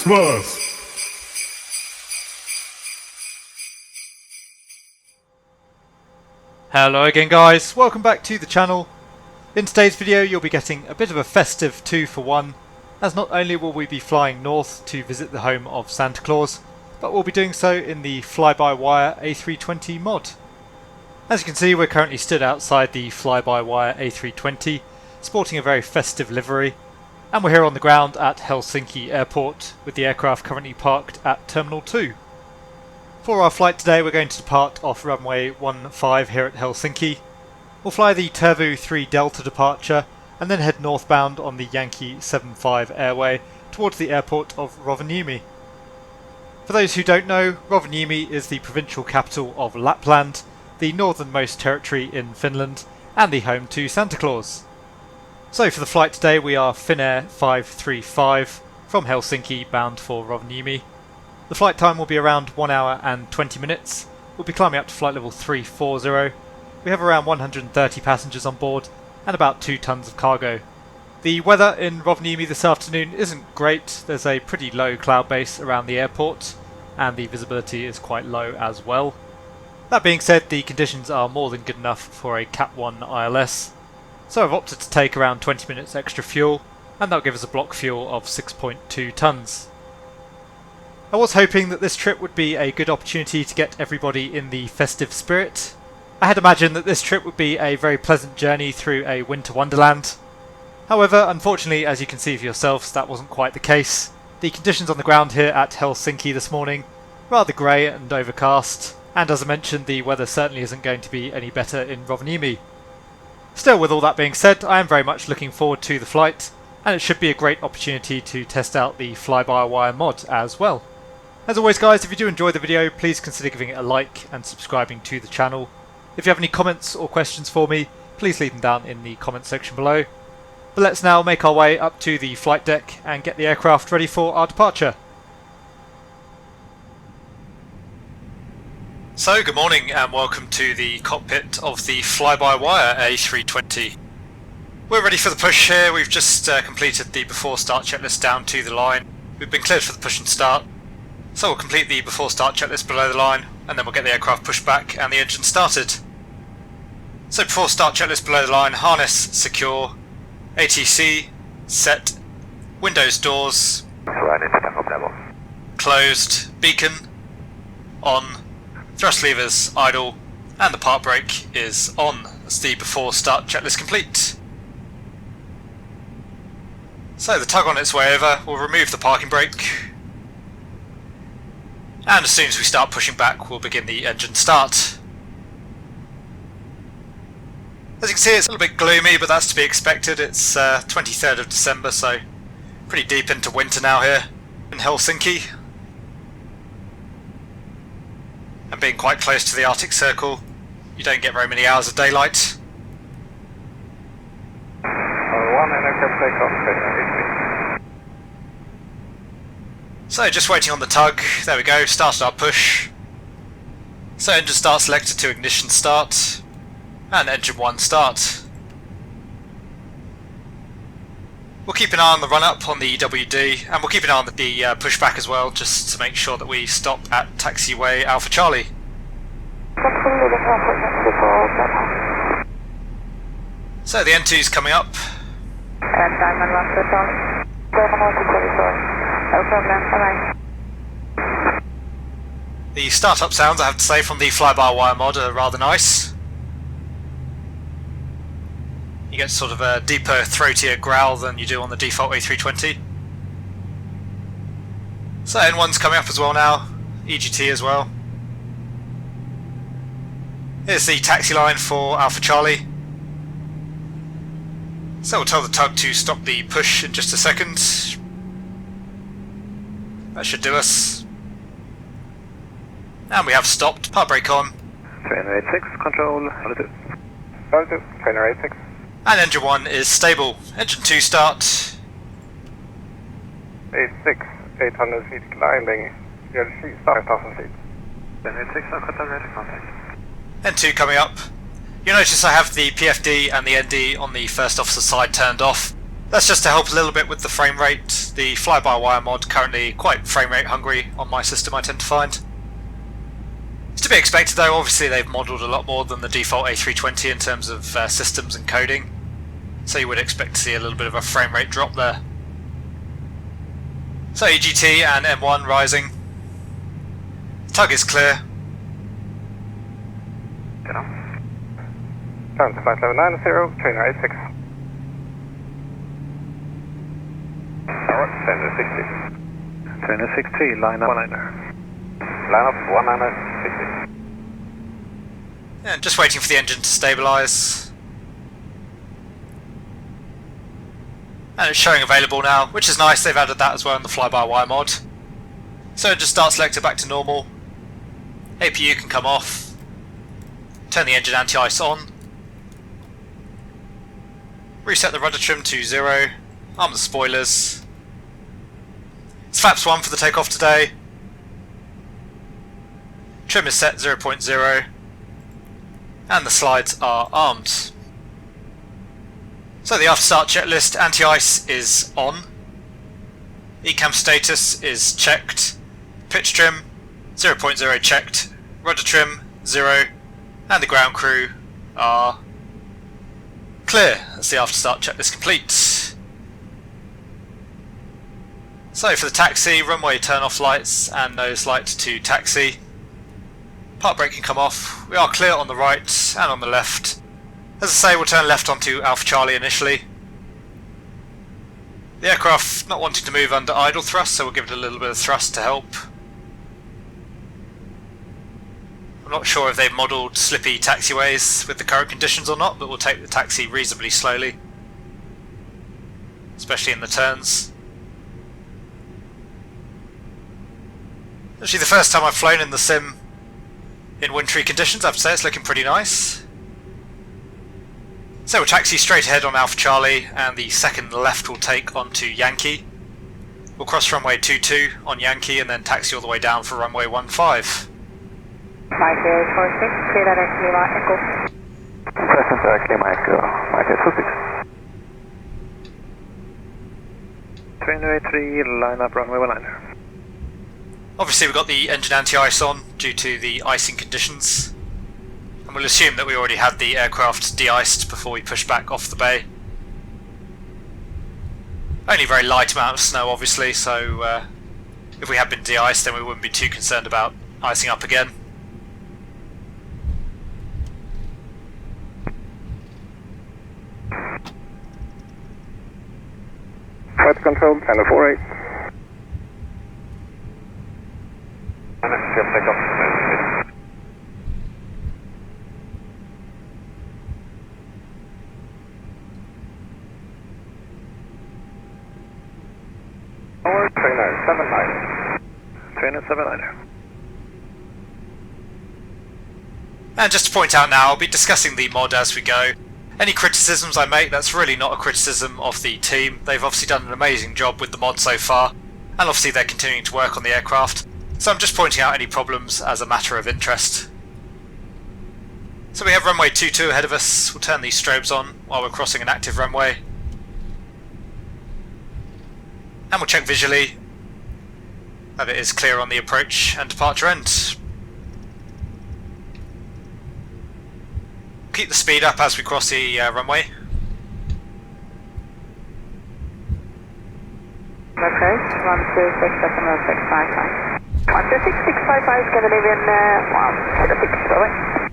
Christmas! Hello again guys, welcome back to the channel. In today's video you'll be getting a bit of a festive 2-for-1, as not only will we be flying north to visit the home of Santa Claus, but we'll be doing so in the Flybywire A320 mod. As you can see, we're currently stood outside the Flybywire A320, sporting a very festive livery, and we're here on the ground at Helsinki Airport, with the aircraft currently parked at Terminal 2. For our flight today we're going to depart off runway 15 here at Helsinki. We'll fly the Turvu 3 Delta departure and then head northbound on the Yankee 75 airway towards the airport of Rovaniemi. For those who don't know, Rovaniemi is the provincial capital of Lapland, the northernmost territory in Finland, and the home to Santa Claus. So for the flight today we are Finnair 535 from Helsinki bound for Rovaniemi. The flight time will be around 1 hour and 20 minutes. We'll be climbing up to flight level 340. We have around 130 passengers on board and about 2 tons of cargo. The weather in Rovaniemi this afternoon isn't great. There's a pretty low cloud base around the airport and the visibility is quite low as well. That being said, the conditions are more than good enough for a Cat 1 ILS. So I've opted to take around 20 minutes extra fuel, and that'll give us a block fuel of 6.2 tons. I was hoping that this trip would be a good opportunity to get everybody in the festive spirit. I had imagined that this trip would be a very pleasant journey through a winter wonderland. However, unfortunately, as you can see for yourselves, that wasn't quite the case. The conditions on the ground here at Helsinki this morning, rather grey and overcast, and as I mentioned, the weather certainly isn't going to be any better in Rovaniemi. Still, with all that being said, I am very much looking forward to the flight, and it should be a great opportunity to test out the Flybywire mod as well. As always guys, if you do enjoy the video, please consider giving it a like and subscribing to the channel. If you have any comments or questions for me, please leave them down in the comment section below. But let's now make our way up to the flight deck and get the aircraft ready for our departure. So good morning and welcome to the cockpit of the Flybywire A320. We're ready for the push here. We've just completed the before start checklist down to the line. We've been cleared for the push and start. So we'll complete the before start checklist below the line and then we'll get the aircraft pushed back and the engine started. So before start checklist below the line, harness secure, ATC set, windows doors closed, beacon on, thrust levers idle, and the park brake is on. That's the before start checklist complete. So the tug on its way over will remove the parking brake, and as soon as we start pushing back we'll begin the engine start. As you can see, it's a little bit gloomy, but that's to be expected. It's 23rd of December, so pretty deep into winter now here in Helsinki. And being quite close to the Arctic Circle, you don't get very many hours of daylight. So just waiting on the tug, there we go, started our push. So engine start selected to ignition start, and engine 1 start. We'll keep an eye on the run up on the WD, and we'll keep an eye on the pushback as well, just to make sure that we stop at taxiway Alpha Charlie. So the N2's coming up. The startup sounds, I have to say, from the Flybywire mod are rather nice. You get sort of a deeper, throatier growl than you do on the default A320. So N1's coming up as well now, EGT as well. Here's the taxi line for Alpha Charlie. So we'll tell the tug to stop the push in just a second. That should do us. And we have stopped. Park brake on. Trainer 86, control, altitude. Altitude, trainer 86. And engine 1 is stable. Engine 2 start. 86, 800 feet climbing, LC, 5,000 feet. Trainer 86, ready contact. N2 coming up. You'll notice I have the PFD and the ND on the first officer side turned off. That's just to help a little bit with the frame rate. The Flybywire mod currently quite frame rate hungry on my system, I tend to find. It's to be expected though, obviously they've modelled a lot more than the default A320 in terms of systems and coding, so you would expect to see a little bit of a frame rate drop there. So EGT and M1 rising. Tug is clear. Turn to flight level 90, trainer 86. Alright, trainer 60. Trainer 60, line up 19er. Line up 19er, 60. And just waiting for the engine to stabilise. And it's showing available now, which is nice, they've added that as well in the fly-by-wire mod. So just start selector back to normal. APU can come off. Turn the engine anti-ice on. Reset the rudder trim to 0. Arm the spoilers. It's flaps 1 for the takeoff today. Trim is set 0.0. And the slides are armed. So the after start checklist, anti-ice is on. ECAM status is checked. Pitch trim 0.0 checked. Rudder trim 0. And the ground crew are clear. That's the after start checklist complete. So for the taxi, runway turn off lights and nose light to taxi. Park brake can come off. We are clear on the right and on the left. As I say, we'll turn left onto Alpha Charlie initially. The aircraft not wanting to move under idle thrust, so we'll give it a little bit of thrust to help. I'm not sure if they've modelled slippy taxiways with the current conditions or not, but we'll take the taxi reasonably slowly, especially in the turns. Actually the first time I've flown in the sim in wintry conditions, I have to say it's looking pretty nice. So we'll taxi straight ahead on Alpha Charlie, and the second left will take onto Yankee. We'll cross runway 22 on Yankee and then taxi all the way down for runway 15. Flight 46, clear direct Lima Echo. Present direct Lima Echo, flight 26. Trainer 83, line up runway 19er. Obviously we've got the engine anti-ice on due to the icing conditions. And we'll assume that we already had the aircraft de-iced before we push back off the bay. Only a very light amount of snow obviously, so if we had been de-iced then we wouldn't be too concerned about icing up again. Flight control, trainer 48. Field takeoff. Trainer 79. Trainer 79. And just to point out now, I'll be discussing the mod as we go. Any criticisms I make, that's really not a criticism of the team. They've obviously done an amazing job with the mod so far, and obviously they're continuing to work on the aircraft. So I'm just pointing out any problems as a matter of interest. So we have runway 22 ahead of us. We'll turn these strobes on while we're crossing an active runway. And we'll check visually that it is clear on the approach and departure end. Keep the speed up as we cross the runway. Okay, 126.655. 126.655 Scandinavian 106, over.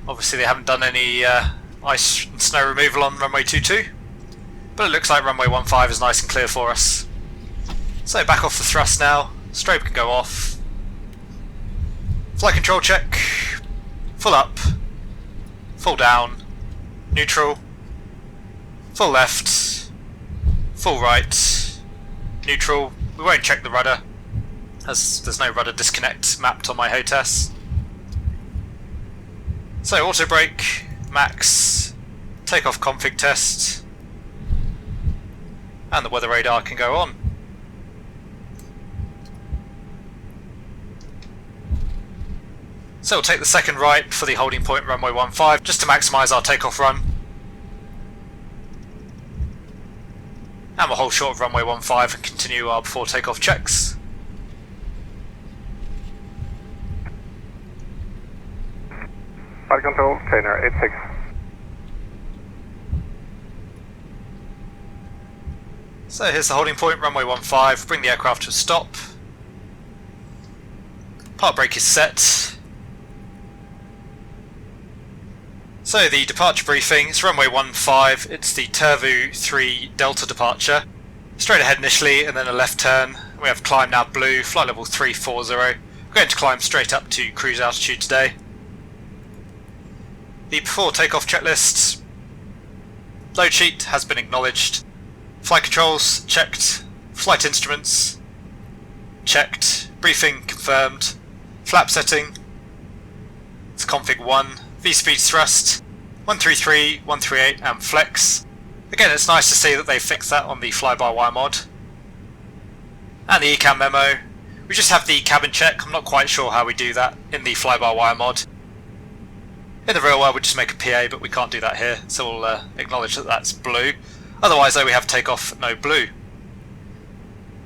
Obviously they haven't done any ice and snow removal on runway 22, but it looks like runway 15 is nice and clear for us. So back off the thrust now, strobe can go off. Flight control check, full up, full down, neutral, full left, full right, neutral. We won't check the rudder, as there's no rudder disconnect mapped on my HOTAS. So auto brake, max, takeoff config test, and the weather radar can go on. So we'll take the second right for the holding point runway 15 just to maximise our takeoff run. And we'll hold short of runway 15 and continue our before takeoff checks. Flight control, trainer 86. So here's the holding point, runway 15, bring the aircraft to a stop. Part brake is set. So the departure briefing, it's runway 15, it's the Turvu 3 Delta departure. Straight ahead initially and then a left turn. We have climb now blue, flight level 340. We're going to climb straight up to cruise altitude today. The before takeoff checklist. Load sheet has been acknowledged. Flight controls checked. Flight instruments checked. Briefing confirmed. Flap setting. It's config 1. V-speed thrust, 133, 138 and flex. Again, it's nice to see that they fixed that on the Flybywire mod. And the ECAM memo. We just have the cabin check. I'm not quite sure how we do that in the Flybywire mod. In the real world we just make a PA, but we can't do that here, so we'll acknowledge that that's blue. Otherwise though, we have takeoff no blue.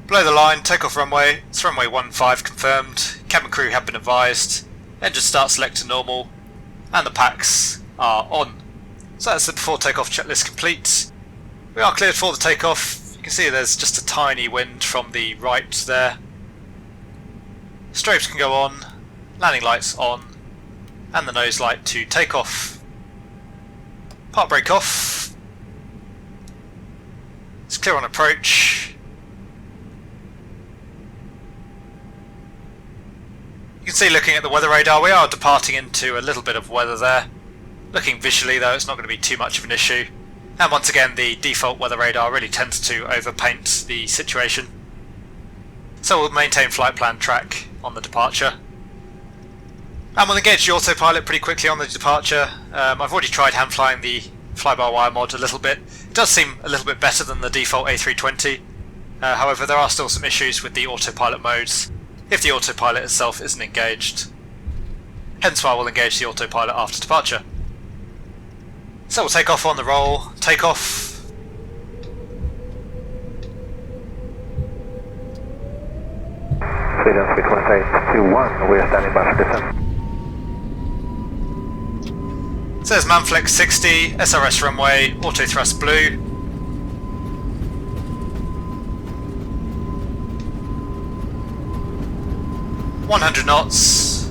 Below the line, takeoff runway, it's runway 15 confirmed. Cabin crew have been advised. Engine start select to normal. And the packs are on. So that's the before takeoff checklist complete. We are cleared for the takeoff. You can see there's just a tiny wind from the right there. Strobes can go on, landing lights on, and the nose light to take off. Part brake off. It's clear on approach. You can see looking at the weather radar we are departing into a little bit of weather there. Looking visually though, it's not going to be too much of an issue. And once again the default weather radar really tends to overpaint the situation. So we'll maintain flight plan track on the departure. And we'll engage the autopilot pretty quickly on the departure. I've already tried hand flying the Flybywire mod a little bit. It does seem a little bit better than the default A320. However, there are still some issues with the autopilot modes if the autopilot itself isn't engaged. Hence why we'll engage the autopilot after departure. So we'll take off on the roll, take off. Sweden 32821, we are standing by for descent. It says Manflex 60, SRS runway, auto thrust blue. .100 knots.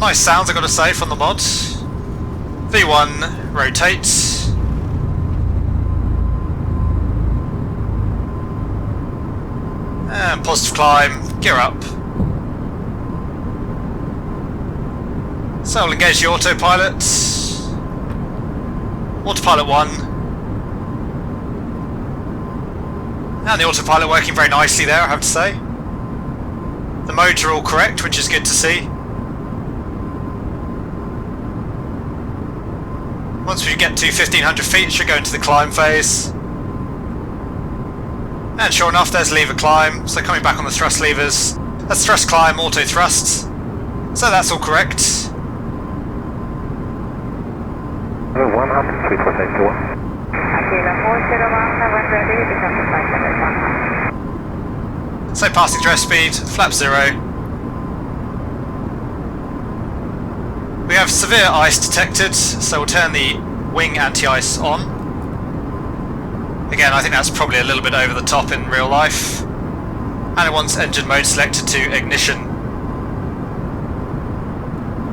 Nice sounds I gotta say from the mod. V1 rotate. And positive climb, gear up. So we'll engage the autopilot. Autopilot 1. And the autopilot working very nicely there, I have to say. The modes are all correct, which is good to see. Once we get to 1500 feet, it should go into the climb phase. And sure enough, there's lever climb. So coming back on the thrust levers. That's thrust climb, auto thrust. So that's all correct. 100, sweet for safety 1. So passing dress speed, flap 0. We have severe ice detected, so we'll turn the wing anti-ice on. Again, I think that's probably a little bit over the top in real life. And it wants engine mode selected to ignition.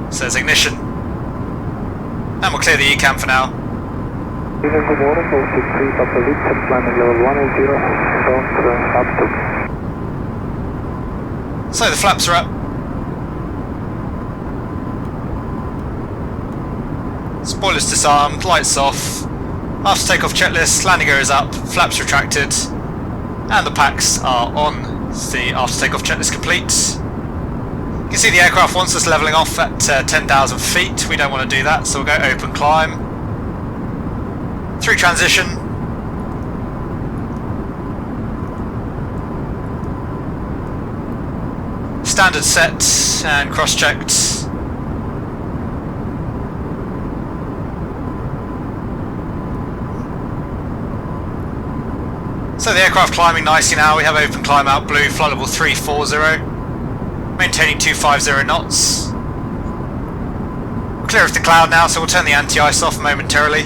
It says ignition. And we'll clear the ECAM for now. Good morning, 063 Papa Victor, climbing level 180, don't up So the flaps are up. Spoilers disarmed, lights off. After takeoff checklist, landing gear is up, flaps retracted, and the packs are on. It's the after takeoff checklist complete. You can see the aircraft wants us levelling off at 10,000 feet. We don't want to do that, so we'll go open climb. Through transition. Standard set and cross-checked. So the aircraft climbing nicely now. We have open climb out blue, flight level 340, maintaining 250 knots. We're clear of the cloud now, so we'll turn the anti-ice off momentarily.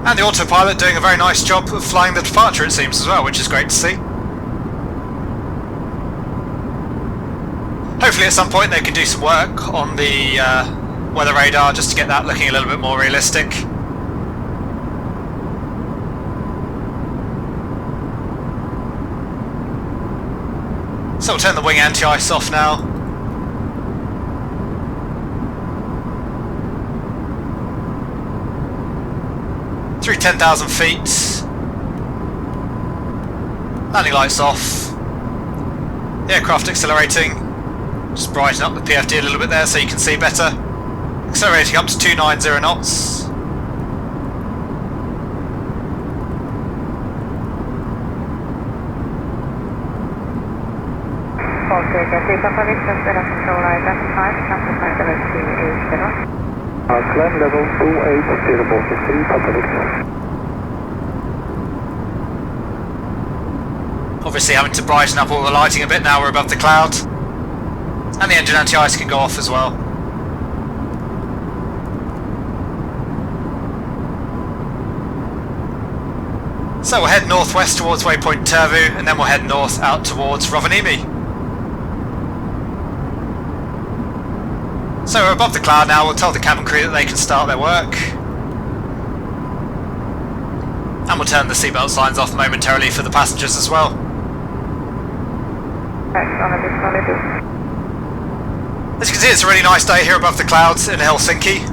And the autopilot doing a very nice job of flying the departure, it seems, as well, which is great to see. Hopefully at some point they can do some work on the weather radar just to get that looking a little bit more realistic. So we'll turn the wing anti-ice off now. Through 10,000 feet. Landing lights off. The aircraft accelerating. Just brighten up the PFD a little bit there so you can see better. Accelerating up to 290 knots. Climb level 280, Baltic 3, Papa Victor. Obviously having to brighten up all the lighting a bit now we're above the cloud. And the engine anti-ice can go off as well. So we'll head northwest towards waypoint Turvu, and then we'll head north out towards Rovaniemi. So we're above the cloud now. We'll tell the cabin crew that they can start their work. And we'll turn the seatbelt signs off momentarily for the passengers as well. As you can see, it's a really nice day here above the clouds in Helsinki.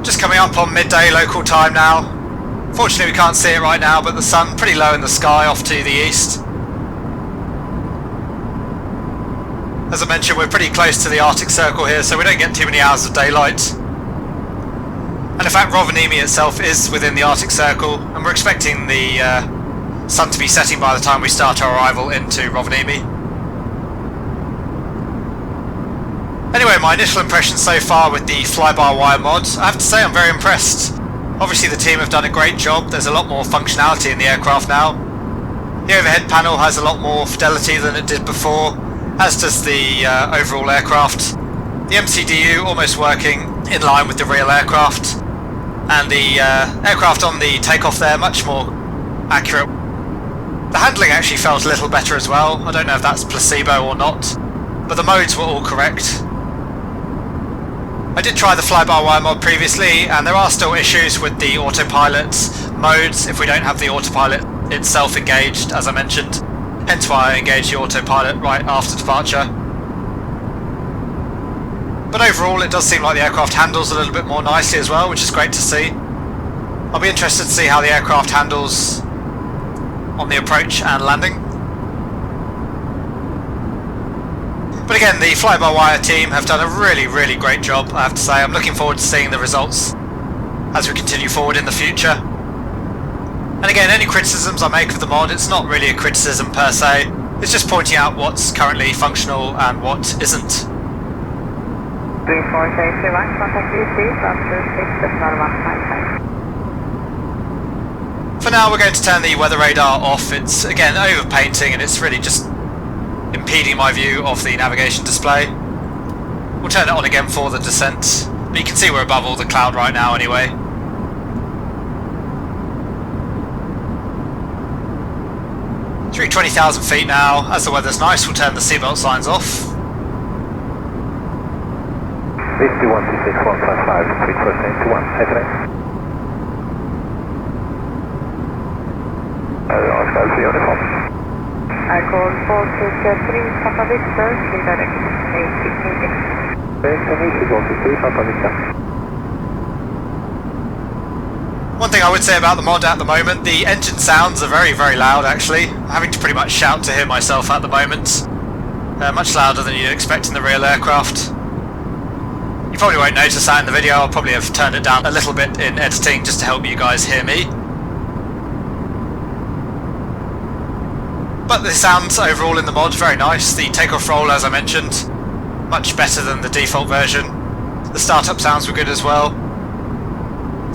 Just coming up on midday local time now. Fortunately we can't see it right now, but the sun pretty low in the sky off to the east. As I mentioned, we're pretty close to the Arctic Circle here, so we don't get too many hours of daylight. And in fact, Rovaniemi itself is within the Arctic Circle, and we're expecting the sun to be setting by the time we start our arrival into Rovaniemi. Anyway, my initial impressions so far with the Flybywire mod, I have to say I'm very impressed. Obviously the team have done a great job. There's a lot more functionality in the aircraft now. The overhead panel has a lot more fidelity than it did before, as does the overall aircraft. The MCDU almost working in line with the real aircraft, and the aircraft on the takeoff there much more accurate. The handling actually felt a little better as well. I don't know if that's placebo or not, but the modes were all correct. I did try the Flybywire mod previously, and there are still issues with the autopilot modes if we don't have the autopilot itself engaged, as I mentioned. Hence why I engaged the autopilot right after departure. But overall it does seem like the aircraft handles a little bit more nicely as well, which is great to see. I'll be interested to see how the aircraft handles on the approach and landing. But again, the Flybywire team have done a really great job, I have to say. I'm looking forward to seeing the results as we continue forward in the future. And again, any criticisms I make of the mod, it's not really a criticism per se, it's just pointing out what's currently functional and what isn't. 3431, contact EC, For now we're going to turn the weather radar off. It's again overpainting and it's really just impeding my view of the navigation display. We'll turn it on again for the descent, but you can see we're above all the cloud right now anyway. Through 20,000 feet now. As the weather's nice, we'll turn the seatbelt signs off. 5126-155, repeat first name to 1, head right. Oscar 3 uniform. I call 463 Papa Victor, redirect 8 Baltic 3, Papa Victor. One thing I would say about the mod at the moment, the engine sounds are very loud actually. I'm having to pretty much shout to hear myself at the moment. Much louder than you'd expect in the real aircraft. You probably won't notice that in the video. I'll probably have turned it down a little bit in editing just to help you guys hear me. But the sounds overall in the mod very nice. The takeoff roll, as I mentioned, much better than the default version. The The startup sounds were good as well.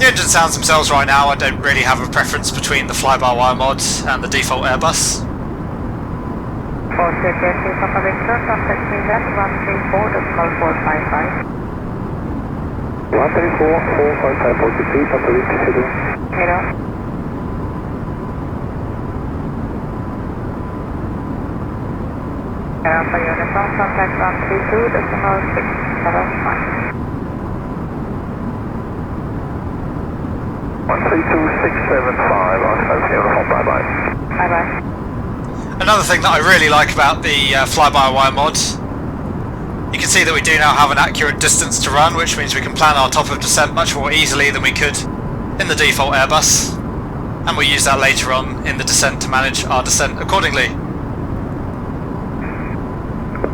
The engine sounds themselves right now, I don't really have a preference between the fly-by-wire mod and the default Airbus. 433 Papa Victor, contact Finland 134.455. 134.455, Papa Victor, hello. Hello. Alpha Uniform, contact 132.675. 132.675, Alpha Uniform, bye-bye. Bye-bye. Another thing that I really like about the fly-by-wire mod, you can see that we do now have an accurate distance to run, which means we can plan our top of descent much more easily than we could in the default Airbus, and we'll use that later on in the descent to manage our descent accordingly.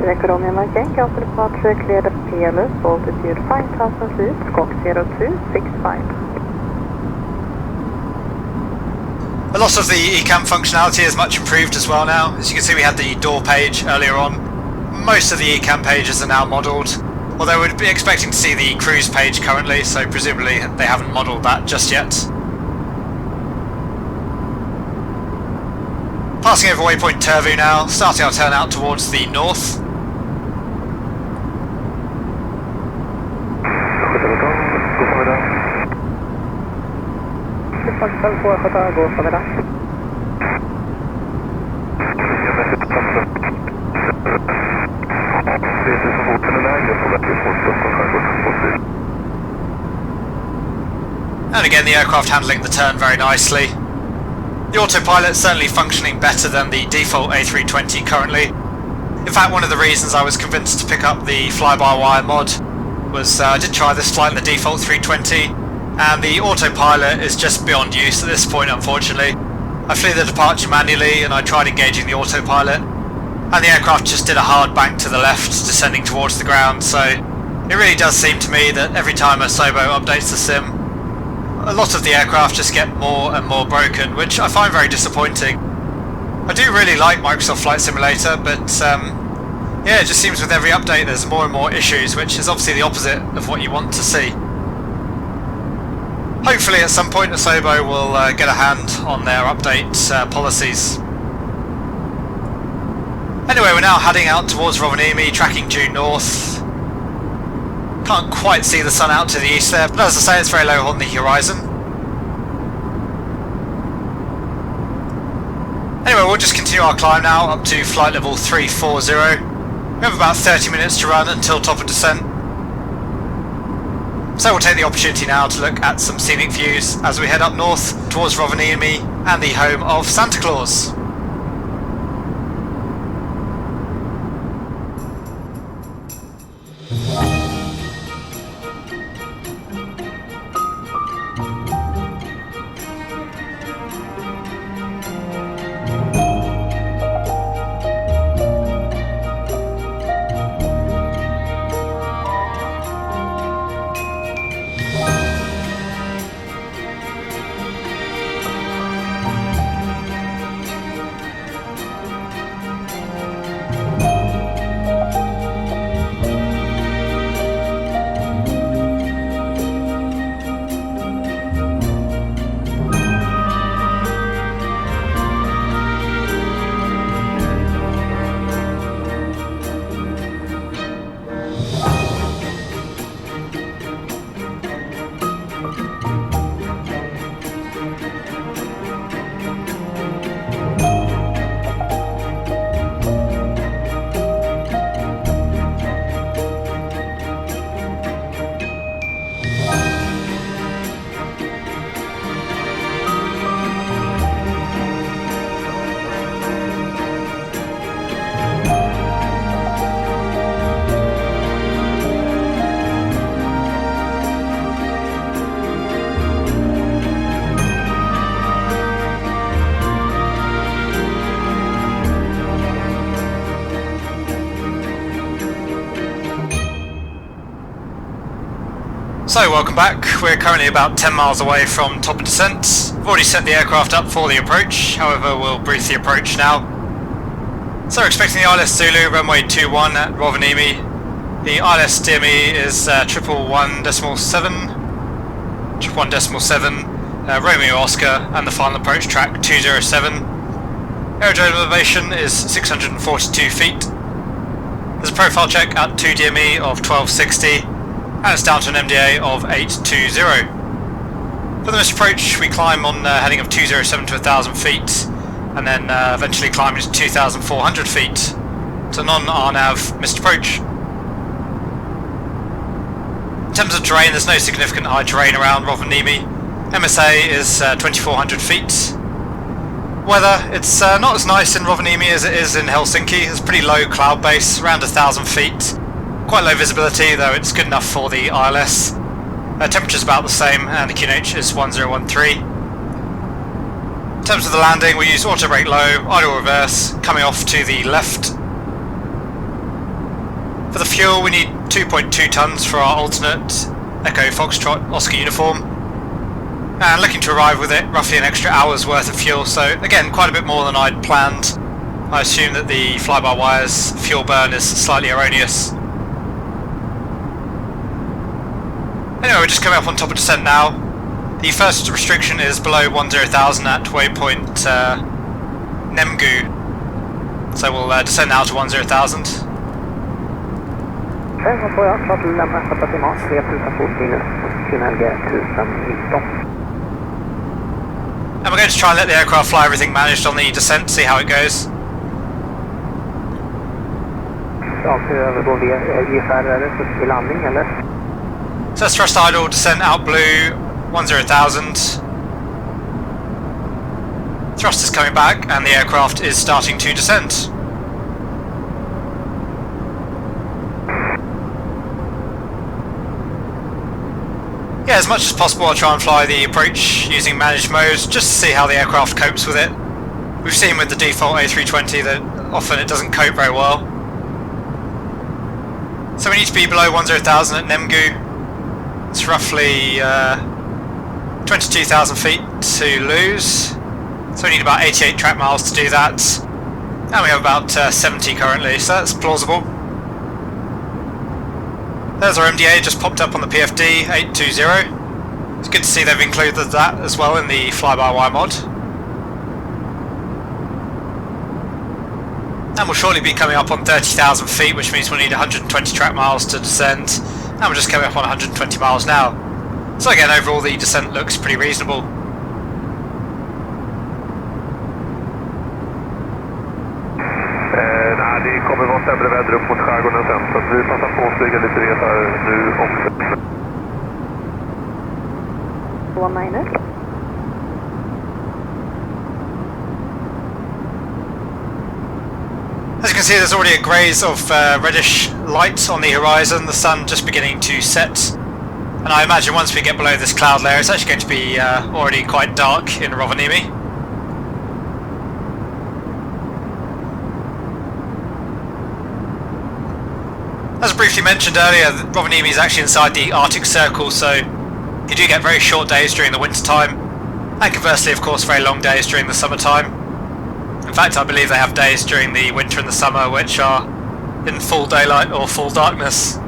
Reverb WMR, after departure, clear the PLS, altitude 5000 feet, squawk 0265. A lot of the eCam functionality is much improved as well now. As you can see, we had the door page earlier on. Most of the eCam pages are now modelled, although we'd be expecting to see the cruise page currently, so presumably they haven't modelled that just yet. Passing over waypoint Turvu now, starting our turn out towards the north. And again, the aircraft handling the turn very nicely. The autopilot's certainly functioning better than the default A320 currently. In fact, one of the reasons I was convinced to pick up the fly-by-wire mod was I did try this flight in the default 320, and the autopilot is just beyond use at this point, unfortunately. I flew the departure manually and I tried engaging the autopilot, and the aircraft just did a hard bank to the left, descending towards the ground, so it really does seem to me that every time Asobo updates the sim, a lot of the aircraft just get more and more broken, which I find very disappointing. I do really like Microsoft Flight Simulator, but yeah, it just seems with every update there's more and more issues, which is obviously the opposite of what you want to see. Hopefully at some point Asobo will get a hand on their update policies. Anyway, we're now heading out towards Rovaniemi, tracking due north. Can't quite see the sun out to the east there, but as I say, it's very low on the horizon. Anyway, we'll just continue our climb now up to flight level 340. We have about 30 minutes to run until top of descent. So we'll take the opportunity now to look at some scenic views as we head up north towards Rovaniemi and the home of Santa Claus. So welcome back, we're currently about 10 miles away from top of descent. We've already set the aircraft up for the approach, however we'll brief the approach now. So we're expecting the ILS Zulu runway 21 at Rovaniemi. The ILS DME is 111.7, 111.7, Romeo Oscar, and the final approach track 207. Aerodrome elevation is 642 feet. There's a profile check at 2 DME of 1260, and it's down to an MDA of 820. For the missed approach, we climb on heading of 207 to 1000 feet, and then eventually climb to 2400 feet. So non-RNAV missed approach. In terms of terrain, there's no significant high terrain around Rovaniemi. MSA is 2400 feet. Weather, it's not as nice in Rovaniemi as it is in Helsinki. It's pretty low cloud base, around 1000 feet. Quite low visibility, though it's good enough for the ILS. Temperature's about the same, and the QNH is 1013. In terms of the landing, we use auto brake low, idle reverse, coming off to the left. For the fuel, we need 2.2 tons for our alternate Echo Foxtrot Oscar uniform. And looking to arrive with it roughly an extra hour's worth of fuel, so again quite a bit more than I'd planned. I assume that the fly-by-wire's fuel burn is slightly erroneous. Anyway, we're just coming up on top of descent now. The first restriction is below 10,000 at waypoint Nemgu, so we'll descend now to 10,000. Vad får jag? Shuttle lämnar Stapatimat 3000 fot minus QNLG 1019. And we're going to try and let the aircraft fly everything managed on the descent, see how it goes. Avser övergå via EFRO i landning eller? So that's thrust idle, descent out blue, 10,000. Thrust is coming back and the aircraft is starting to descend. Yeah, as much as possible I'll try and fly the approach using managed mode just to see how the aircraft copes with it. We've seen with the default A320 that often it doesn't cope very well. So we need to be below 10,000 at Nemgu. It's roughly 22,000 feet to lose. So we need about 88 track miles to do that. And we have about 70 currently, so that's plausible. There's our MDA, just popped up on the PFD, 820. It's good to see they've included that as well in the fly-by-wire mod. And we'll shortly be coming up on 30,000 feet, which means we'll need 120 track miles to descend. And we're just coming up on 120 miles now. So again, overall the descent looks pretty reasonable. Det kommer vara sämre väder upp mot skärgården sen, så vi passar på att flyga lite resa nu också. 19. As you can see, there's already a graze of reddish light on the horizon, the sun just beginning to set. And I imagine once we get below this cloud layer, it's actually going to be already quite dark in Rovaniemi. As briefly mentioned earlier, Rovaniemi is actually inside the Arctic Circle, so you do get very short days during the winter time, and conversely of course very long days during the summertime. In fact, I believe they have days during the winter and the summer which are in full daylight or full darkness.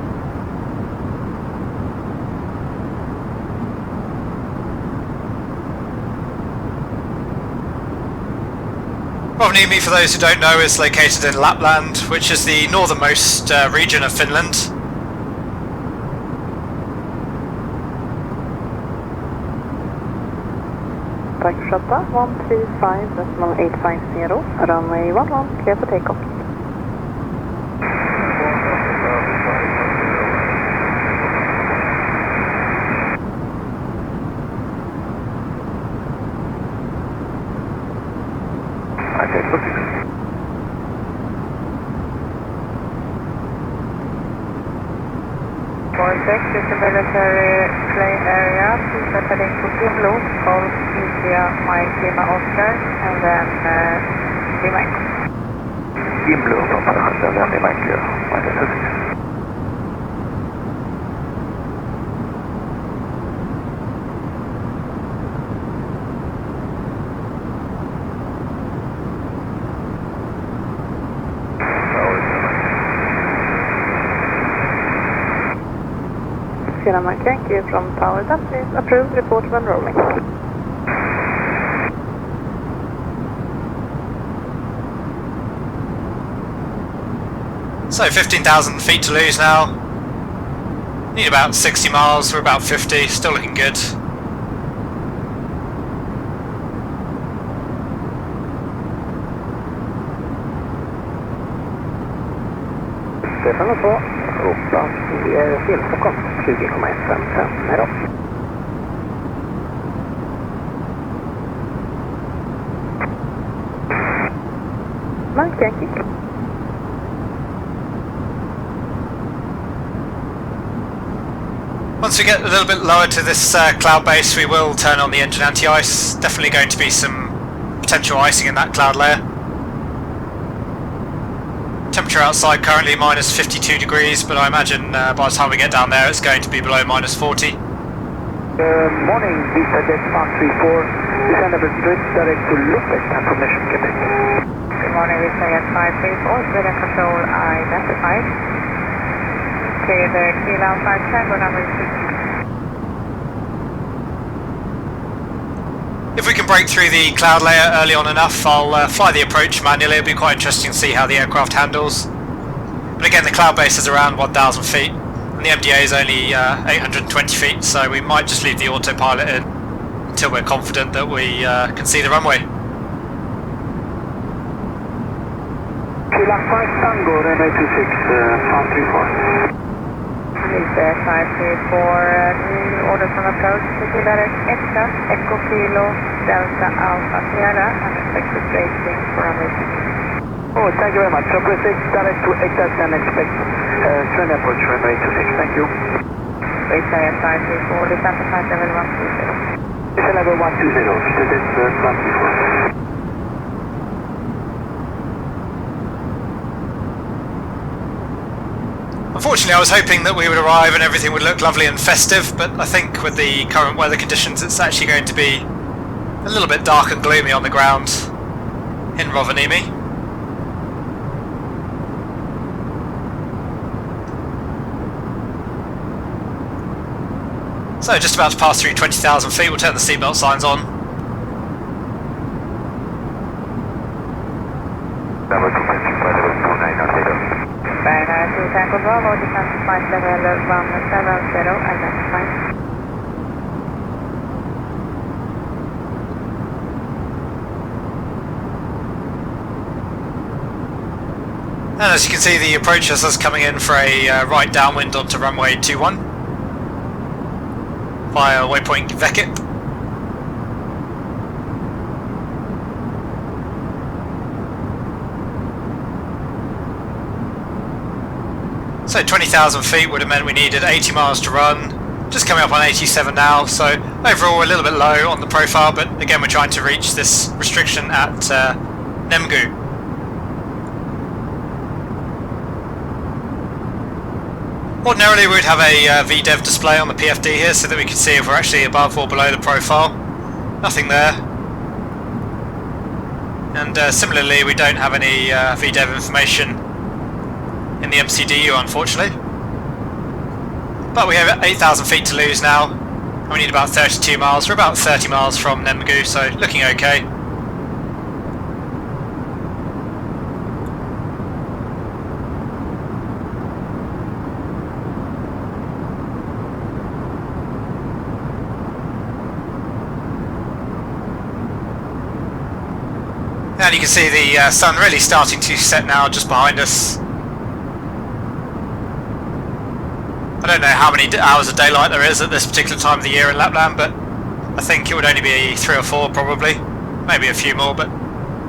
Rovaniemi, for those who don't know, is located in Lapland, which is the northernmost region of Finland. Tack för 135.850, runway 11, clear for takeoff. Vortex is a military play area, please heading to Gimlo, call India Mike Lima Oscar, and then Lima Echo. Gimlo från Parasjön, Lima Echo, Mike 36. Kina Mike Yankee from Tower Dutch, approved, report when rolling. So 15,000 feet to lose now. Need about 60 miles, we're about 50, still looking good. Stefan på Europa i Stockholm 20,155 med oss. Mike Yankee. Once we get a little bit lower to this cloud base, we will turn on the engine anti-ice. Definitely going to be some potential icing in that cloud layer. Temperature outside currently minus 52 degrees, but I imagine by the time we get down there it's going to be below minus 40. Morning, Visa Jet 134. Descend over bridge direct to Lapland, confirmation Quebec. Good morning, Visa Jet 534, weather control identified. Clear the keel outside Tango number 6. If we can break through the cloud layer early on enough, I'll fly the approach manually. It'll be quite interesting to see how the aircraft handles. But again, the cloud base is around 1,000 feet, and the MDA is only 820 feet, so we might just leave the autopilot in until we're confident that we can see the runway. Kilo 5 Tango, runway 26, 134. Visa 534, new orders on approach, city direct extra, Echo Kilo, Delta Alpha Sierra, unexpected rating for runway 26. Oh, thank you very much. So proceed direct to ECAS and expect trend approach runway 26. Thank you. Visa 534, descent to flight level 120. Descent level 120, visit 134. Unfortunately, I was hoping that we would arrive and everything would look lovely and festive, but I think with the current weather conditions it's actually going to be a little bit dark and gloomy on the ground in Rovaniemi. So just about to pass through 20,000 feet, we'll turn the seatbelt signs on. Tango Bravo, descent to flight level 170, identified. And as you can see, the approach is coming in for a right downwind onto runway 21 via waypoint Vekit. So 20,000 feet would have meant we needed 80 miles to run, just coming up on 87 now, so overall we're a little bit low on the profile, but again we're trying to reach this restriction at Nemgu. Ordinarily we would have a VDEV display on the PFD here so that we could see if we're actually above or below the profile. Nothing there. And similarly we don't have any VDEV information in the MCDU, unfortunately. But we have 8,000 feet to lose now, and we need about 32 miles. We're about 30 miles from Nemgu, so looking okay. And you can see the sun really starting to set now just behind us. I don't know how many hours of daylight there is at this particular time of the year in Lapland, but I think it would only be 3 or 4 probably, maybe a few more, but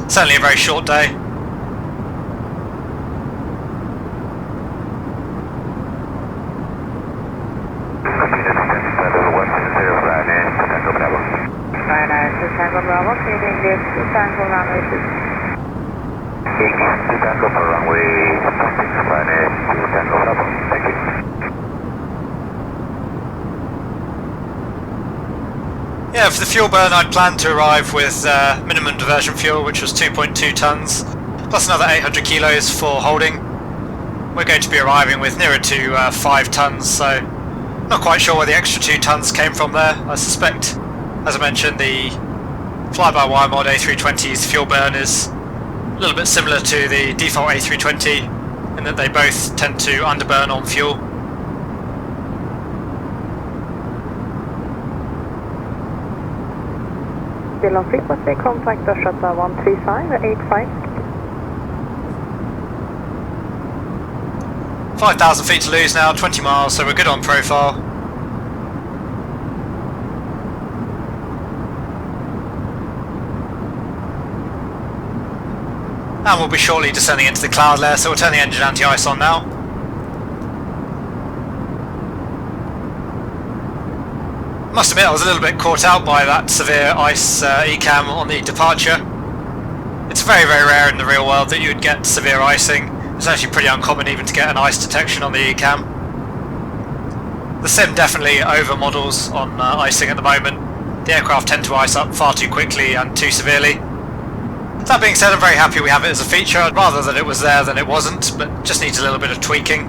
certainly a very short day. Tango Bravo, clearing this to Tango runway 2. Tango for runway 26, Tango Bravo. Thank you. Yeah, for the fuel burn I'd planned to arrive with minimum diversion fuel, which was 2.2 tonnes, plus another 800 kilos for holding. We're going to be arriving with nearer to 5 tonnes, so Not quite sure where the extra 2 tons came from there. I suspect, as I mentioned, the Flybywire mod A320's fuel burn is a little bit similar to the default A320 in that they both tend to underburn on fuel. Still on frequency, contact Shuttle 13585. 5,000 feet to lose now, 20 miles, so we're good on profile. And we'll be shortly descending into the cloud layer, so we'll turn the engine anti-ice on now. Must admit I was a little bit caught out by that severe ice ECAM on the departure. It's very, very rare in the real world that you would get severe icing. It's actually pretty uncommon even to get an ice detection on the ECAM. The sim definitely over models on icing at the moment. The aircraft tend to ice up far too quickly and too severely. That being said, I'm very happy we have it as a feature. I'd rather that it was there than it wasn't, but just needs a little bit of tweaking.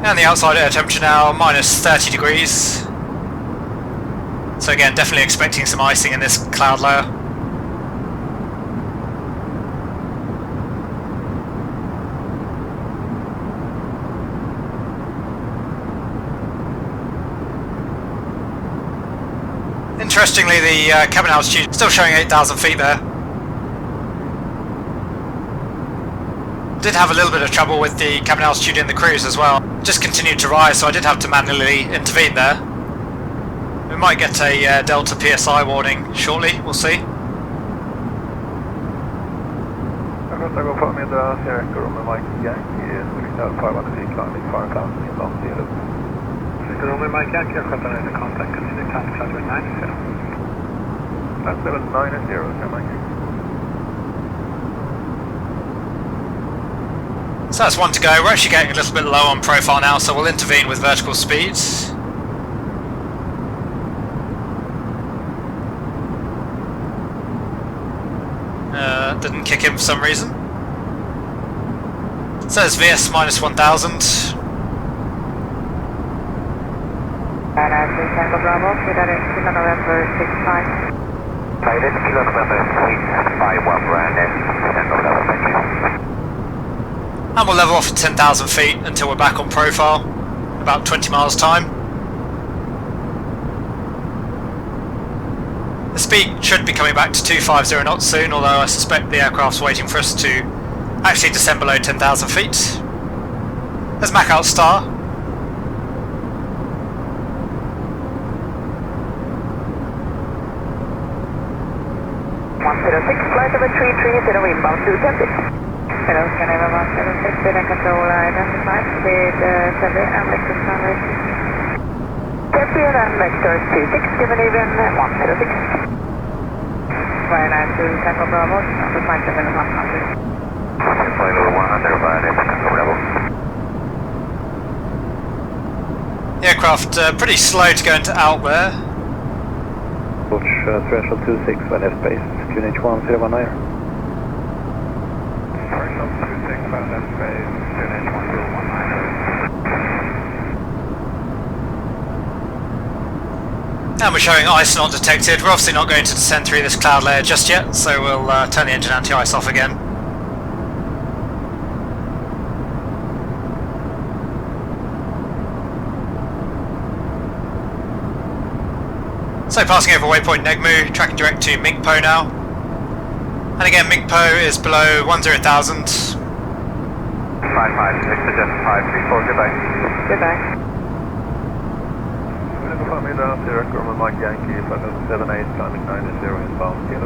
And the outside air temperature now, minus 30 degrees. So again, definitely expecting some icing in this cloud layer. Interestingly, the cabin altitude is still showing 8,000 feet there. Did have a little bit of trouble with the cabin altitude in the cruise as well. Just continued to rise, so I did have to manually intervene there. We might get a Delta PSI warning shortly, we'll see. Jag går för med Sierra Echo med Mike Yankee, signal 500 feet climbing 5,000 inbound zero. Signal med Mike Yankee, jag sköter ner contact, continue Santa Claus with 90. That's 790, Sierra Mike. So that's one to go. We're actually getting a little bit low on profile now, so we'll intervene with vertical speeds. Didn't kick in for some reason. It says VS minus 1,000. Tango Bravo, Kilo November 65. Saitek Kilo November 651 Brandon, Tango Bravo, thank you. And we'll level off at 10,000 feet until we're back on profile, about 20 miles time. The speed should be coming back to 250 knots soon, although I suspect the aircraft's waiting for us to actually descend below 10,000 feet. There's Mac out star. Flight over 330 inbound 220. Hello, Canada 176, data control identified, speed 70 and vector runway 30 and vector 26, given even 106. Very nice to Tango Bravo, number 57 100. Flight over 100, Tango Bravo. The aircraft pretty slow to go into out there. Approach threshold 26 when airspace, QNH 1019. Threshold 26 when airspace, QNH 1019. And we're showing ice not detected. We're obviously not going to descend through this cloud layer just yet, so we'll turn the engine anti-ice off again. So passing over waypoint Negmu, tracking direct to Minkpo now. And again, Minkpo is below 10,000. 55, Victor Jet 534, goodbye. Goodbye. Förmiddag, Sierra Echo Mike Yankee, 578, climbing 90 inbound, Kilo.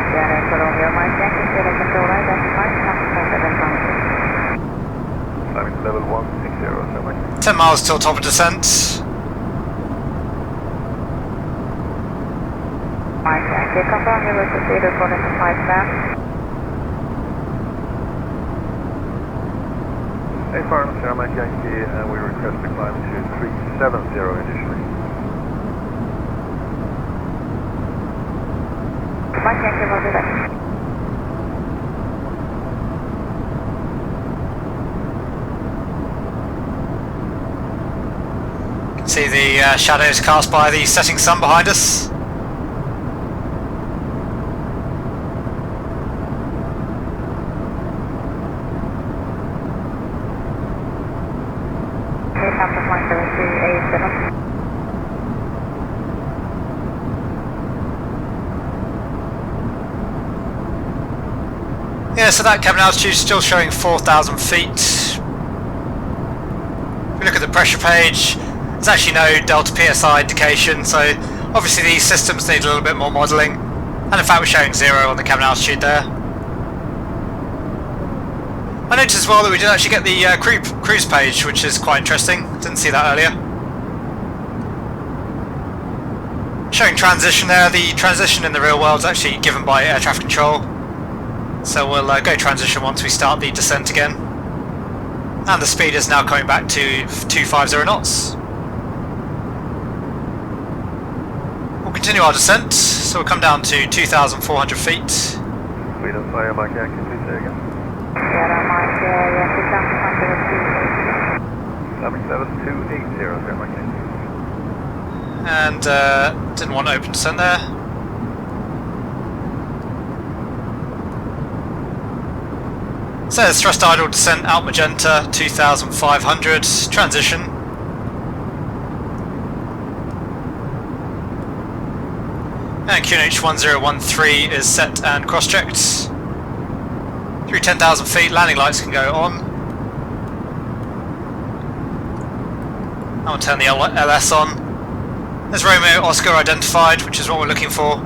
Sierra Echo Romeo Mike Yankee, data control identified, Climbing to level 160, 10 miles till top of descent. Mike Yankee, confirm you will proceed according to flight plan. A4, Sierra Mike Yankee, and we request to climb to 370 initially. Mike Yankee will do that. See the shadows cast by the setting sun behind us. Yeah, so that cabin altitude is still showing 4,000 feet. If we look at the pressure page, there's actually no delta PSI indication, so obviously these systems need a little bit more modelling, and in fact we're showing 0 on the cabin altitude there. I noticed as well that we did actually get the cruise page, which is quite interesting. Didn't see that earlier. Showing transition there. The transition in the real world is actually given by air traffic control, so we'll go transition once we start the descent again. And the speed is now coming back to 250 knots. We'll continue our descent, so we'll come down to 2,400 feet. Sweden, Sverige, Mike Yankee, please say again. Sierra Mike Yankee, Landing 7280, Sierra Mike Yankee. And didn't want open descent there. Says thrust idle descent out magenta 2,500, transition. And QNH 1013 is set and cross-checked. Through 10,000 feet, landing lights can go on. And we'll turn the LS on. There's Romeo Oscar identified, which is what we're looking for.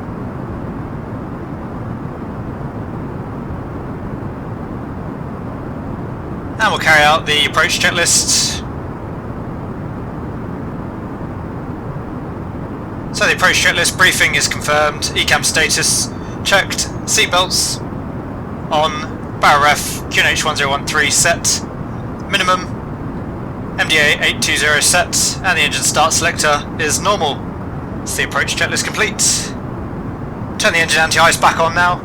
And we'll carry out the approach checklist. So the approach checklist briefing is confirmed, ECAM status checked, seatbelts on, barrel ref, QNH 1013 set, minimum, MDA 820 set, and the engine start selector is normal. So the approach checklist complete. Turn the engine anti-ice back on now.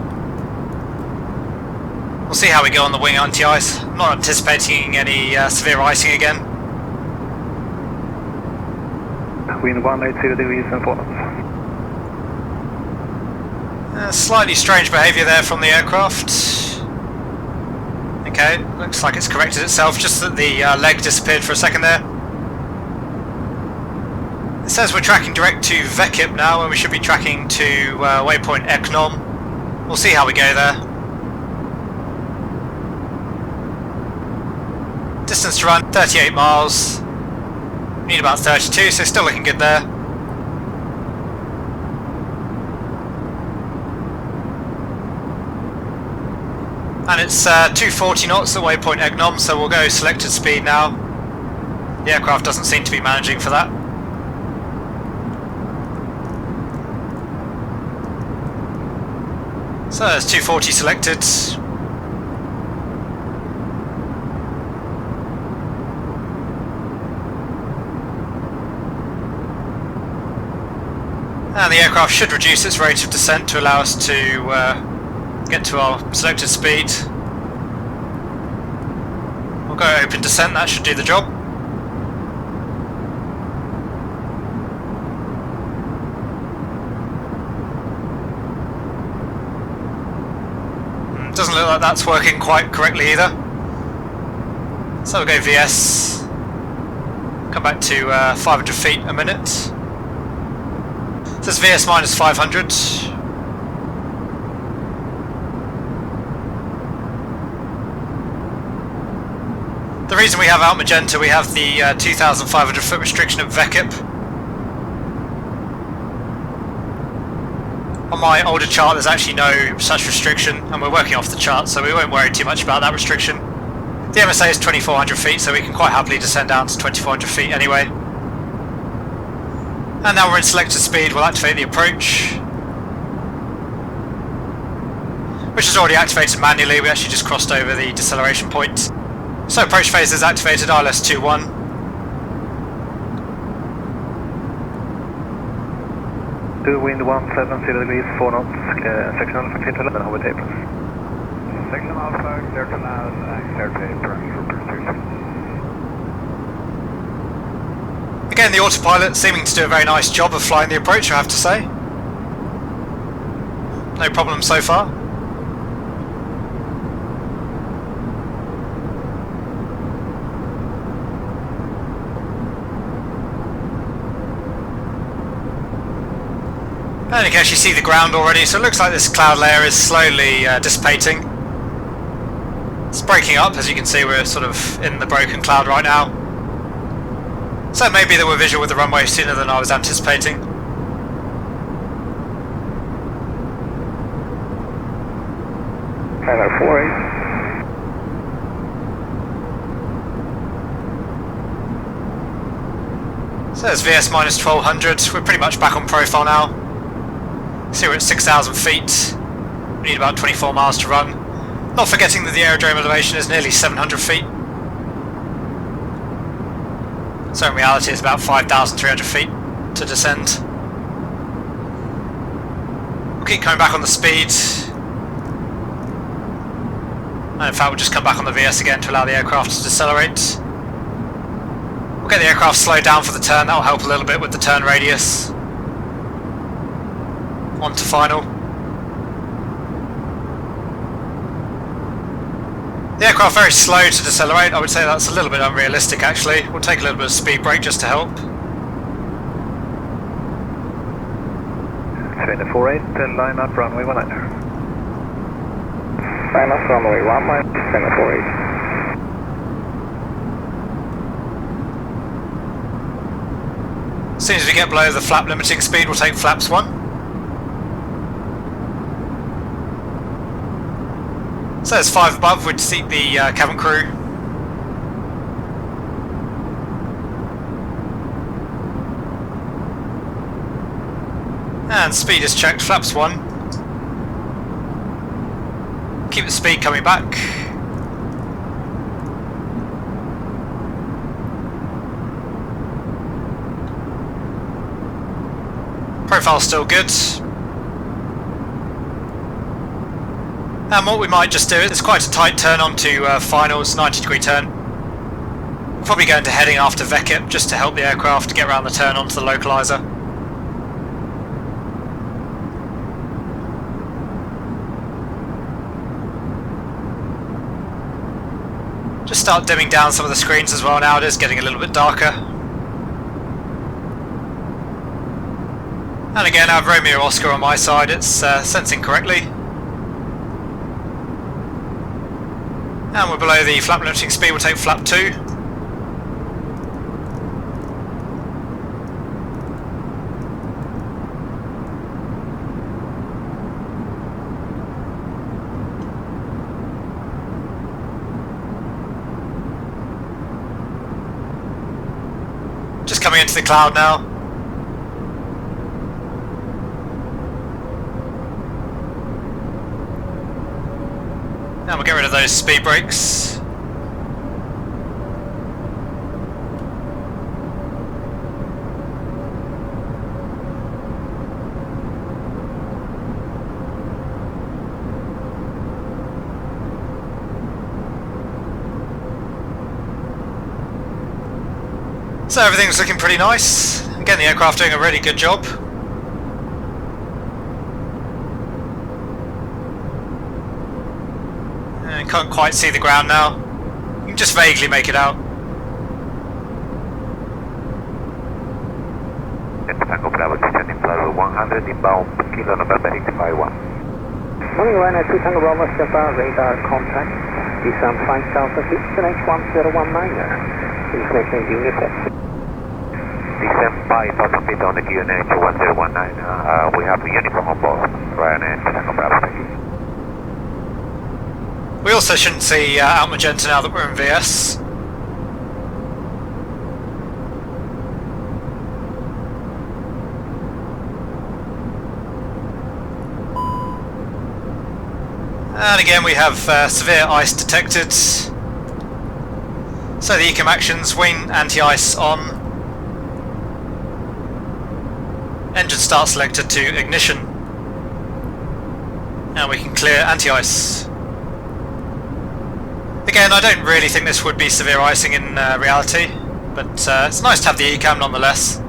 We'll see how we go on the wing anti-ice. I'm not anticipating any severe icing again. Wind 180 degrees and 4 knots. Slightly strange behaviour there from the aircraft. Okay, looks like it's corrected itself, just that the leg disappeared for a second there. It says we're tracking direct to VECIP now, and we should be tracking to waypoint Eknom. We'll see how we go there. Distance to run 38 miles. Need about 32, so still looking good there. And it's 240 knots at waypoint Eknom, so we'll go selected speed now. The aircraft doesn't seem to be managing for that. So there's 240 selected. And the aircraft should reduce its rate of descent to allow us to get to our selected speed. We'll go open descent, that should do the job. Doesn't look like that's working quite correctly either. So we'll go VS, come back to 500 feet a minute. This is VS minus 500. The reason we have out magenta, we have the 2,500 foot restriction at VECIP. On my older chart there's actually no such restriction, and we're working off the chart, so we won't worry too much about that restriction. The MSA is 2,400 feet, so we can quite happily descend down to 2,400 feet anyway. And now we're in selected speed, we'll activate the approach, which is already activated manually. We actually just crossed over the deceleration point. So approach phase is activated, ILS 21. Do wind 170 degrees, 4 knots, section alpha clear to land, and hover taper. Section alpha clear to land and clear taper for pursuit. Again, the autopilot seeming to do a very nice job of flying the approach, I have to say. No problem so far. And you can actually see the ground already, so it looks like this cloud layer is slowly dissipating. It's breaking up, as you can see we're sort of in the broken cloud right now. So maybe that we're visual with the runway sooner than I was anticipating. Hello, 48. So there's VS minus 1200, we're pretty much back on profile now. See we're at 6,000 feet, we need about 24 miles to run. Not forgetting that the aerodrome elevation is nearly 700 feet. So in reality it's about 5,300 feet to descend. We'll keep coming back on the speed. And in fact we'll just come back on the VS again to allow the aircraft to decelerate. We'll get the aircraft slowed down for the turn, that'll help a little bit with the turn radius. On to final. The aircraft very slow to decelerate, I would say that's a little bit unrealistic actually. We'll take a little bit of speed brake just to help. Trainer 48, line up runway 19. Line up runway 19, trainer 48. As soon as we get below the flap limiting speed we'll take flaps 1. So there's 5 above, we'd seat the cabin crew. And speed is checked, flaps 1. Keep the speed coming back. Profile's still good. And what we might just do, it's quite a tight turn onto finals, 90-degree turn. We'll probably go into heading after VECIP just to help the aircraft get around the turn onto the localizer. Just start dimming down some of the screens as well now, it is getting a little bit darker. And again I have Romeo Oscar on my side, it's sensing correctly. And we're below the flap limiting speed, we'll take flap 2. Just coming into the cloud now. And we'll get rid of those speed brakes. So everything's looking pretty nice. Again, the aircraft doing a really good job. Can't quite see the ground now. You can just vaguely make it out. Tango Bravo descending flight 100 inbound, kilo November 851. Morning, Ryanair 2 Tango Bravo, step out, radar contact. Descend 5,000 feet, QNH1019er. Information unit test. Descend 5,000 feet on the QNH 1019. We have the uniform on board. Ryanair 2 Tango Bravo, thank you. We also shouldn't see out magenta now that we're in VS. And again we have severe ice detected. So the ECAM actions, wing anti-ice on. Engine start selected to ignition. And we can clear anti-ice. Again, I don't really think this would be severe icing in reality, but it's nice to have the ECAM nonetheless.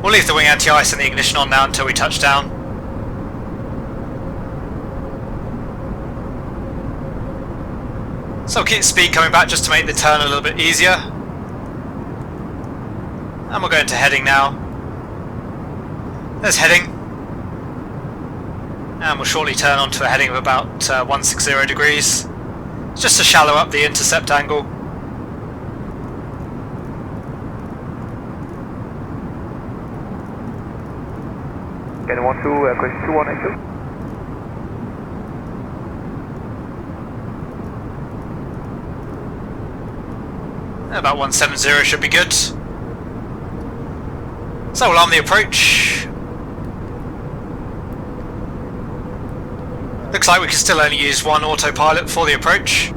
We'll leave the wing anti-ice and the ignition on now until we touch down. So we'll keep speed coming back just to make the turn a little bit easier. And we'll go into heading now. There's heading. And we'll shortly turn onto a heading of about 160 degrees. Just to shallow up the intercept angle. Can you want to question 2182? About 170 should be good. So we'll arm the approach. Looks like we can still only use one autopilot for the approach.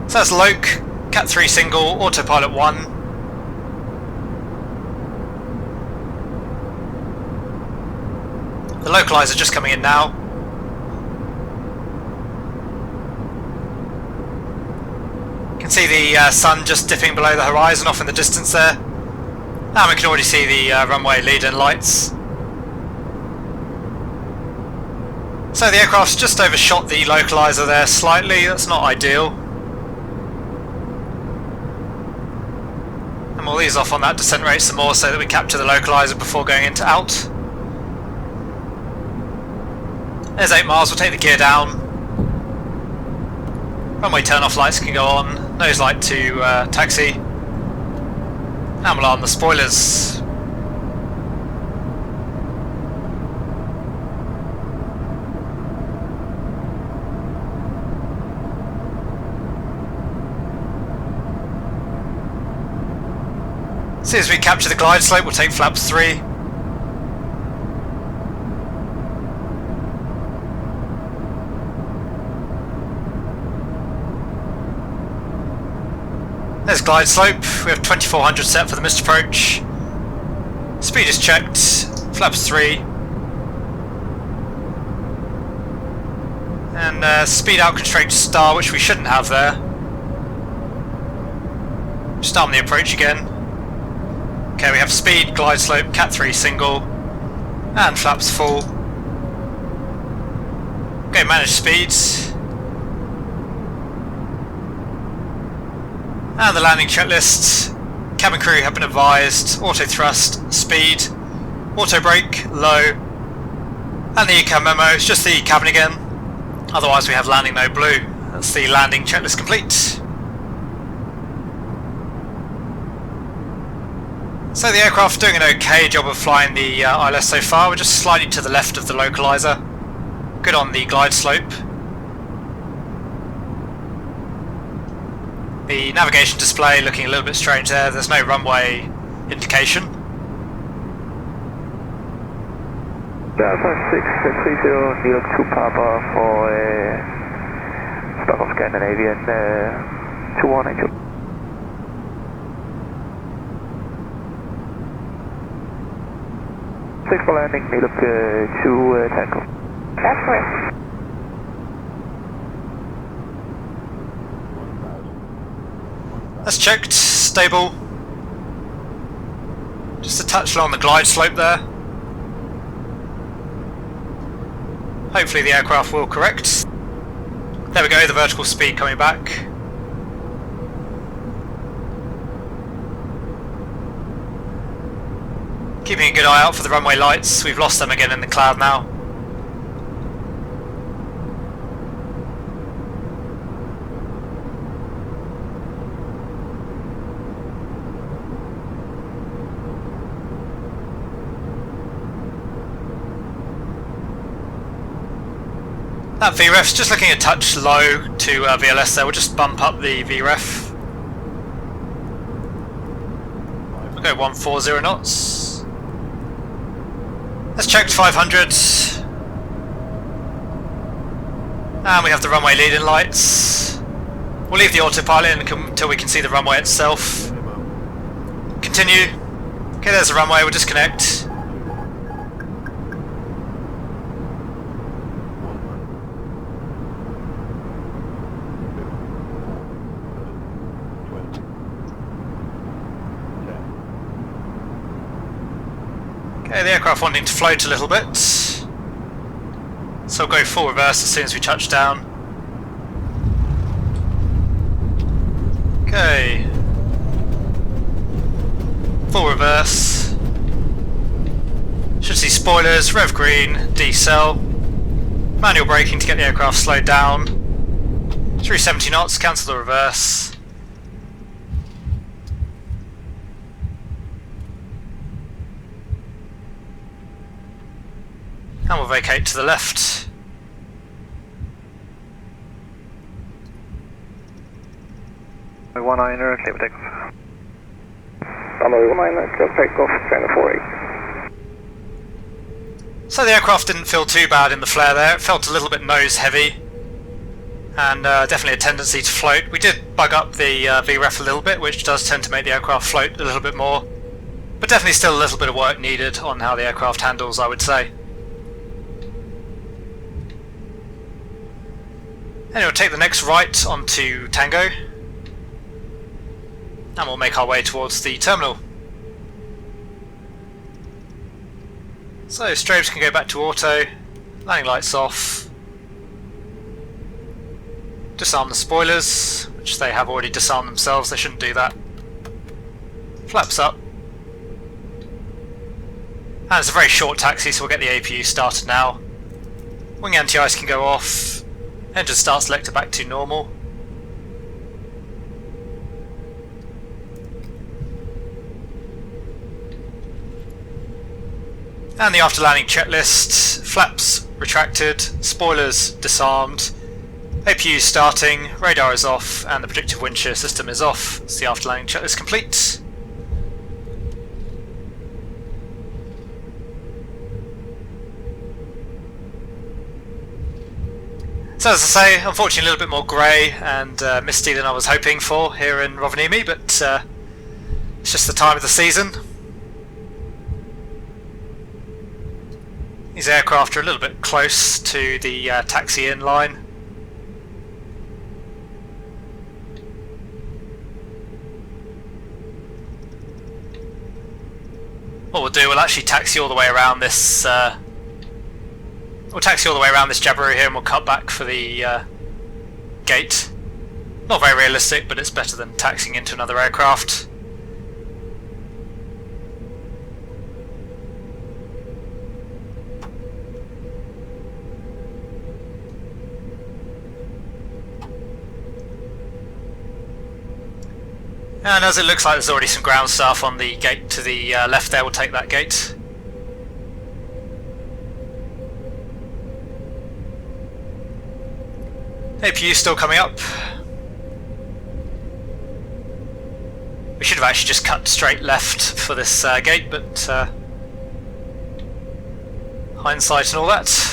So that's Loke, Cat 3 single, autopilot 1. The localizer just coming in now. You can see the sun just dipping below the horizon off in the distance there. And we can already see the runway lead-in lights. So the aircraft's just overshot the localizer there slightly, that's not ideal. And we'll ease off on that descent rate some more so that we capture the localizer before going into alt. There's 8 miles, we'll take the gear down. Runway turn-off lights can go on, nose light to taxi. And we'll arm the spoilers. As soon as we capture the glide slope, we'll take flaps 3. There's glide slope. We have 2400 set for the missed approach. Speed is checked. Flaps 3. And speed out constraint to star, which we shouldn't have there. Just arm the approach again. Okay, we have speed, glide slope, Cat 3 single, and flaps full. Okay, manage speeds. And the landing checklist. Cabin crew have been advised, auto thrust, speed, auto brake, low, and the ECAM memo, it's just the cabin again. Otherwise we have landing no blue. That's the landing checklist complete. So the aircraft doing an okay job of flying the ILS so far. We're just slightly to the left of the localizer. Good on the glide slope. The navigation display looking a little bit strange there. There's no runway indication. 5630 New York 2 Papa for Stockholm Scandinavian 2182. Thanks for landing, New York 2 Tango. That's correct. That's checked, stable. Just a touch low on the glide slope there. Hopefully the aircraft will correct. There we go, the vertical speed coming back. Keeping a good eye out for the runway lights. We've lost them again in the cloud now. That VREF's just looking a touch low to VLS there. We'll just bump up the VREF. We'll go 140 knots. Let's check 500. And we have the runway lead-in lights. We'll leave the autopilot in until we can see the runway itself. Continue. Okay, there's the runway, we'll disconnect. Okay, the aircraft wanting to float a little bit, so I'll go full reverse as soon as we touch down. Okay, full reverse. Should see spoilers, rev green, decel, manual braking to get the aircraft slowed down. Through 70 knots, cancel the reverse. And we'll vacate to the left. One-liner, clear for takeoff. Runway 19, clear for takeoff, trainer 48. So the aircraft didn't feel too bad in the flare there. It felt a little bit nose heavy, and definitely a tendency to float. We did bug up the VREF a little bit, which does tend to make the aircraft float a little bit more, but definitely still a little bit of work needed on how the aircraft handles, I would say. Anyway, we'll take the next right onto Tango, and we'll make our way towards the terminal. So strobes can go back to auto, landing lights off, disarm the spoilers, which they have already disarmed themselves, they shouldn't do that. Flaps up. And it's a very short taxi, so we'll get the APU started now. Wing anti-ice can go off, engine start selector back to normal. And the after landing checklist: flaps retracted, spoilers disarmed, APU starting, radar is off, and the predictive wind shear system is off. It's the after landing checklist complete. So as I say, unfortunately a little bit more grey and misty than I was hoping for here in Rovaniemi, but it's just the time of the season. These aircraft are a little bit close to the taxi-in line. What we'll do, we'll actually taxi all the way around this. We'll taxi all the way around this Jabiru here, and we'll cut back for the gate. Not very realistic, but it's better than taxiing into another aircraft. And as it looks like there's already some ground staff on the gate to the left there, we'll take that gate. APU still coming up. We should have actually just cut straight left for this gate, but hindsight and all that.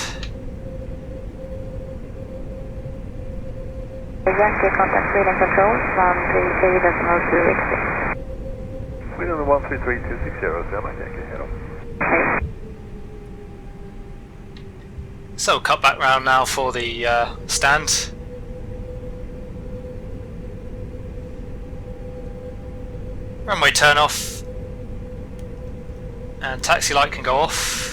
Yankee, contact Sweden Control, 133.260. Sweden 133.260, Santa Yankee, head on. So we'll cut back round now for the stand. Runway turn off, and taxi light can go off.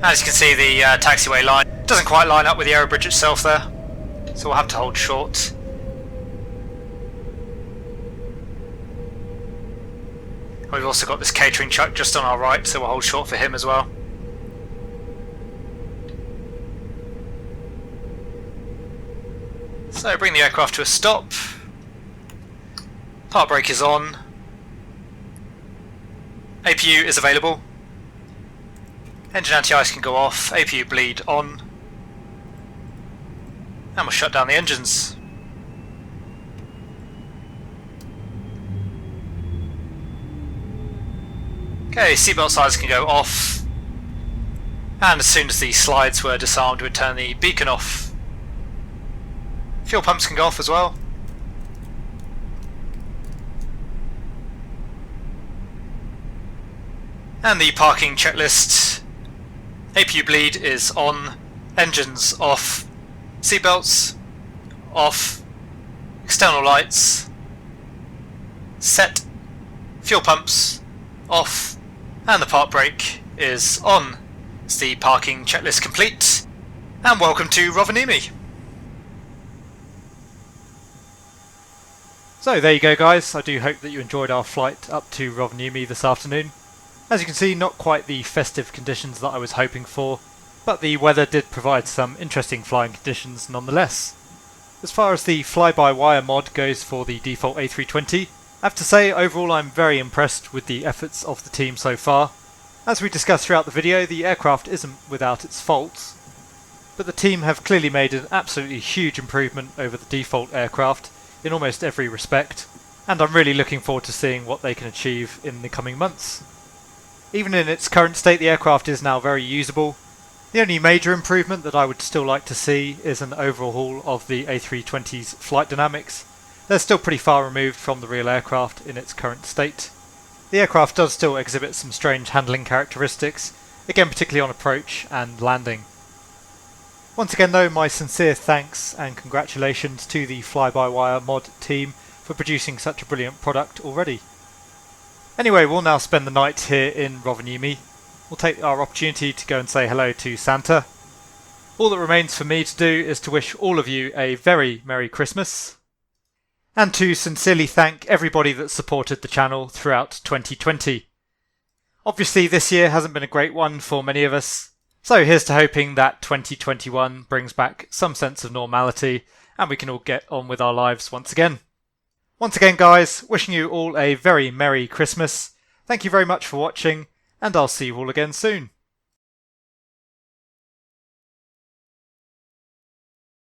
As you can see, the taxiway line doesn't quite line up with the aerobridge itself there, so we'll have to hold short. We've also got this catering truck just on our right, so we'll hold short for him as well. So bring the aircraft to a stop. Part brake is on. APU is available. Engine anti-ice can go off, APU bleed on. And we'll shut down the engines. Okay, seatbelt slides can go off. And as soon as the slides were disarmed, we'd turn the beacon off. Fuel pumps can go off as well. And the parking checklist APU bleed is on, engines off, seatbelts off, external lights set, fuel pumps off, and the park brake is on. It's the parking checklist complete, and welcome to Rovaniemi. So there you go guys, I do hope that you enjoyed our flight up to Rovaniemi this afternoon. As you can see, not quite the festive conditions that I was hoping for, but the weather did provide some interesting flying conditions nonetheless. As far as the fly-by-wire mod goes for the default A320, I have to say overall I'm very impressed with the efforts of the team so far. As we discussed throughout the video, the aircraft isn't without its faults, but the team have clearly made an absolutely huge improvement over the default aircraft in almost every respect, and I'm really looking forward to seeing what they can achieve in the coming months. Even in its current state, the aircraft is now very usable. The only major improvement that I would still like to see is an overhaul of the A320's flight dynamics. They're still pretty far removed from the real aircraft in its current state. The aircraft does still exhibit some strange handling characteristics, again particularly on approach and landing. Once again though, my sincere thanks and congratulations to the Fly-by-Wire mod team for producing such a brilliant product already. Anyway, we'll now spend the night here in Rovaniemi. We'll take our opportunity to go and say hello to Santa. All that remains for me to do is to wish all of you a very Merry Christmas, and to sincerely thank everybody that supported the channel throughout 2020. Obviously this year hasn't been a great one for many of us, so here's to hoping that 2021 brings back some sense of normality and we can all get on with our lives once again. Once again guys, wishing you all a very Merry Christmas. Thank you very much for watching, and I'll see you all again soon.